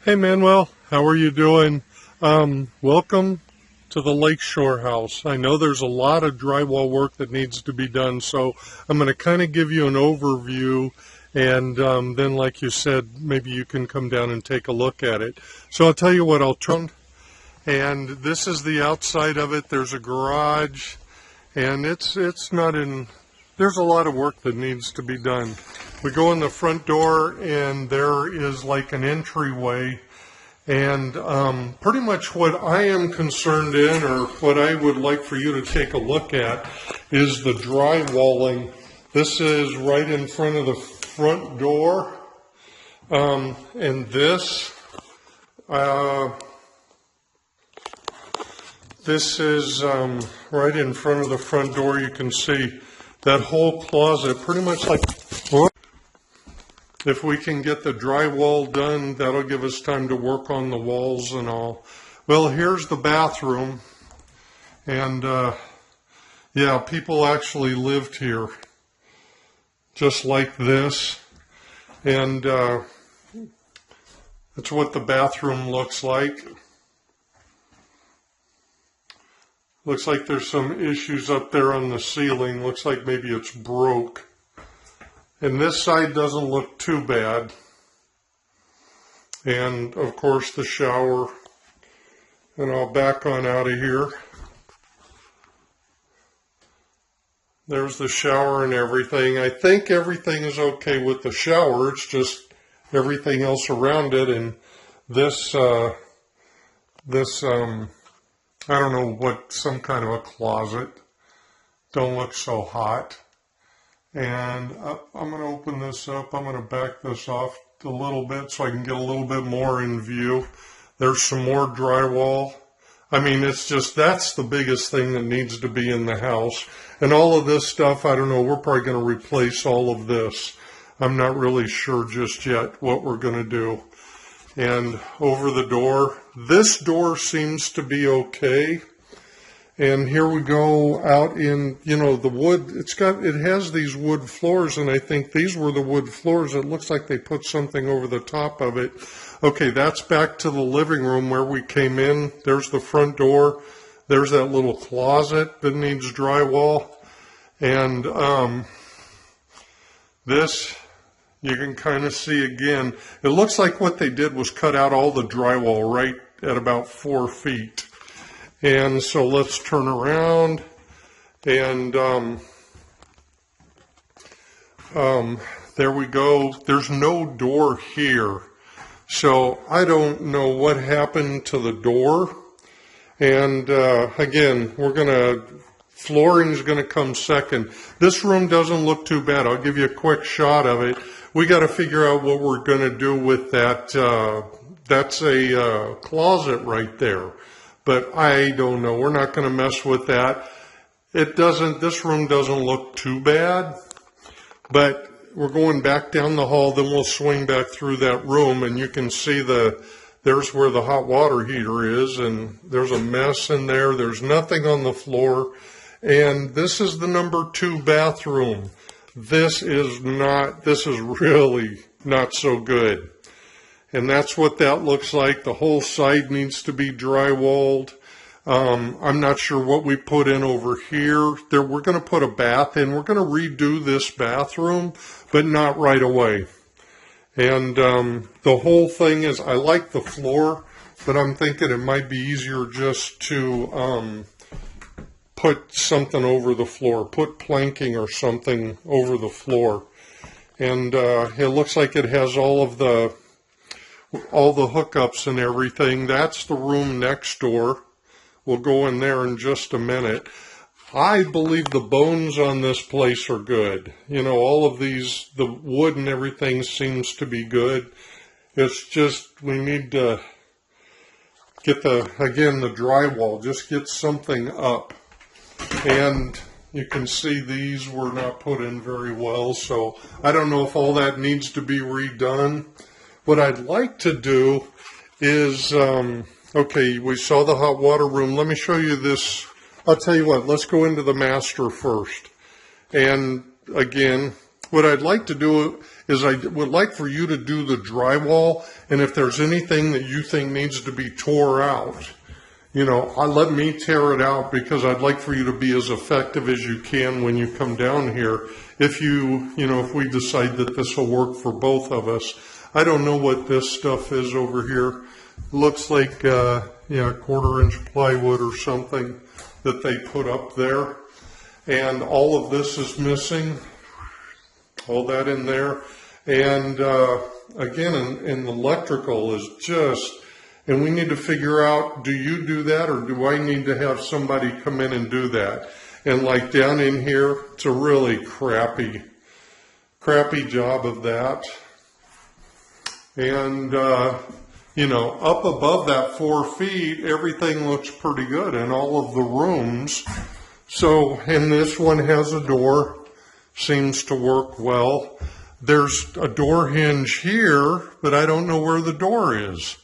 Hey Manuel, how are you doing? Welcome to the Lakeshore house. I know there's a lot of drywall work that needs to be done, so I'm going to kind of give you an overview, and then like you said, maybe you can come down and take a look at it. So I'll tell you what, I'll turn, and this is the outside of it. There's a garage, and it's not in, there's a lot of work that needs to be done. We go in the front door, and there is like an entryway, and pretty much what I am concerned in, or what I would like for you to take a look at, is the drywalling. This is right in front of the front door, and this is right in front of the front door. You can see that whole closet, pretty much like, if we can get the drywall done, that'll give us time to work on the walls and all. Well, here's the bathroom, and yeah, people actually lived here, just like this, and that's what the bathroom looks like. Looks like there's some issues up there on the ceiling. Looks like maybe it's broke. And this side doesn't look too bad. And of course the shower. And I'll back on out of here. There's the shower and everything. I think everything is okay with the shower. It's just everything else around it. And this, I don't know what, some kind of a closet. Don't look so hot. And I'm going to open this up. I'm going to back this off a little bit so I can get a little bit more in view. There's some more drywall. I mean, it's just, that's the biggest thing that needs to be in the house. And all of this stuff, I don't know, we're probably going to replace all of this. I'm not really sure just yet what we're going to do. And over the door, this door seems to be okay. And here we go out in, you know, the wood. It has these wood floors, and I think these were the wood floors. It looks like they put something over the top of it. Okay, that's back to the living room where we came in. There's the front door. There's that little closet that needs drywall. And this, you can kind of see again. It looks like what they did was cut out all the drywall right at about 4 feet. And so let's turn around, and there we go. There's no door here, so I don't know what happened to the door. And again, flooring's gonna come second. This room doesn't look too bad. I'll give you a quick shot of it. We got to figure out what we're gonna do with that. That's a closet right there. But I don't know. We're not going to mess with that. This room doesn't look too bad. But we're going back down the hall, then we'll swing back through that room, and you can see there's where the hot water heater is, and there's a mess in there. There's nothing on the floor. And this is the number 2 bathroom. This is really not so good. And that's what that looks like. The whole side needs to be drywalled. I'm not sure what we put in over here. We're going to put a bath in. We're going to redo this bathroom, but not right away. And the whole thing is, I like the floor, but I'm thinking it might be easier just to put something over the floor, put planking or something over the floor. And it looks like it has all the hookups and everything. That's the room next door. We'll go in there in just a minute. I believe the bones on this place are good. You know, all of these, the wood and everything seems to be good. It's just, we need to get the drywall, just get something up. And you can see these were not put in very well, so I don't know if all that needs to be redone. What I'd like to do is, okay, we saw the hot water room. Let me show you this. I'll tell you what, let's go into the master first. And again, what I'd like to do is I would like for you to do the drywall, and if there's anything that you think needs to be tore out, let me tear it out, because I'd like for you to be as effective as you can when you come down here. If if we decide that this will work for both of us. I don't know what this stuff is over here. Looks like, 1/4-inch plywood or something that they put up there. And all of this is missing. All that in there. And, again, and the electrical is just... And we need to figure out, do you do that, or do I need to have somebody come in and do that? And like down in here, it's a really crappy job of that. And, up above that 4 feet, everything looks pretty good in all of the rooms. So, and this one has a door, seems to work well. There's a door hinge here, but I don't know where the door is.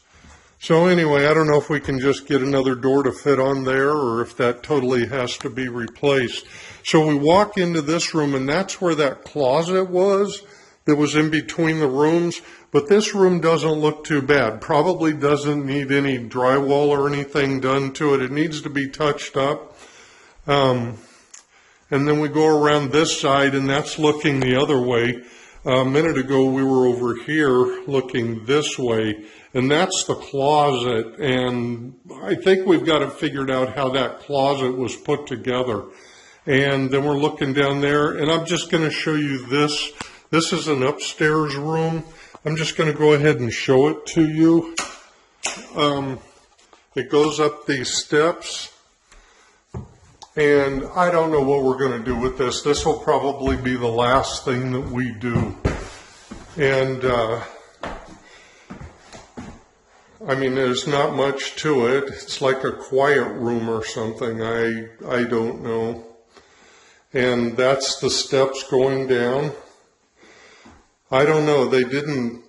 So anyway, I don't know if we can just get another door to fit on there, or if that totally has to be replaced. So we walk into this room, and that's where that closet was that was in between the rooms. But this room doesn't look too bad. Probably doesn't need any drywall or anything done to it. It needs to be touched up. And then we go around this side, and that's looking the other way. A minute ago, we were over here looking this way, and that's the closet. And I think we've got it figured out how that closet was put together. And then we're looking down there, and I'm just going to show you this. This is an upstairs room. I'm just going to go ahead and show it to you. It goes up these steps. And I don't know what we're going to do with this. This will probably be the last thing that we do. And, there's not much to it. It's like a quiet room or something. I don't know. And that's the steps going down. I don't know.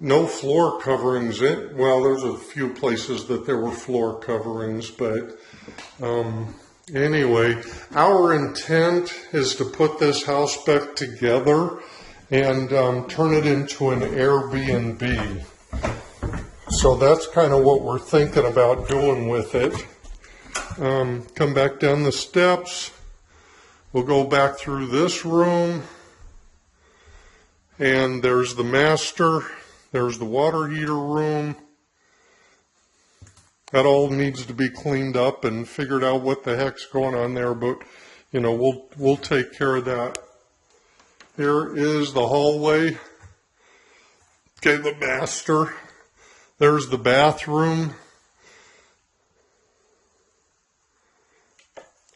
No floor coverings. Well, there's a few places that there were floor coverings, but, anyway, our intent is to put this house back together and turn it into an Airbnb. So that's kind of what we're thinking about doing with it. Come back down the steps. We'll go back through this room. And there's the master. There's the water heater room. That all needs to be cleaned up and figured out what the heck's going on there, but we'll take care of that. Here is the hallway. Okay, the master. There's the bathroom.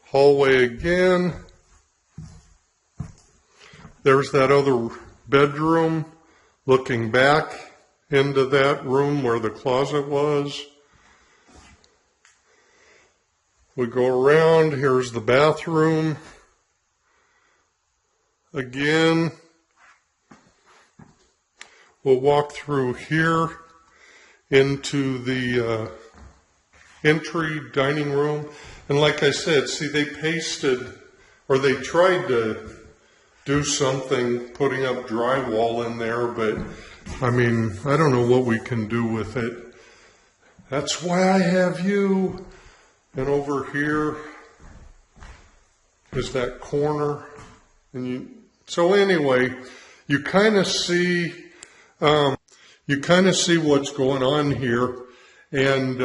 Hallway again. There's that other bedroom looking back into that room where the closet was. We go around, here's the bathroom. Again, we'll walk through here into the entry dining room. And like I said, see, they pasted, or they tried to do something, putting up drywall in there, but I don't know what we can do with it. That's why I have you. And over here is that corner. So anyway, you kind of see what's going on here. And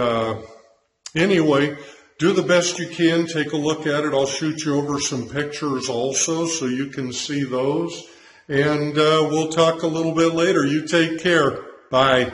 anyway, do the best you can. Take a look at it. I'll shoot you over some pictures also so you can see those. And we'll talk a little bit later. You take care. Bye.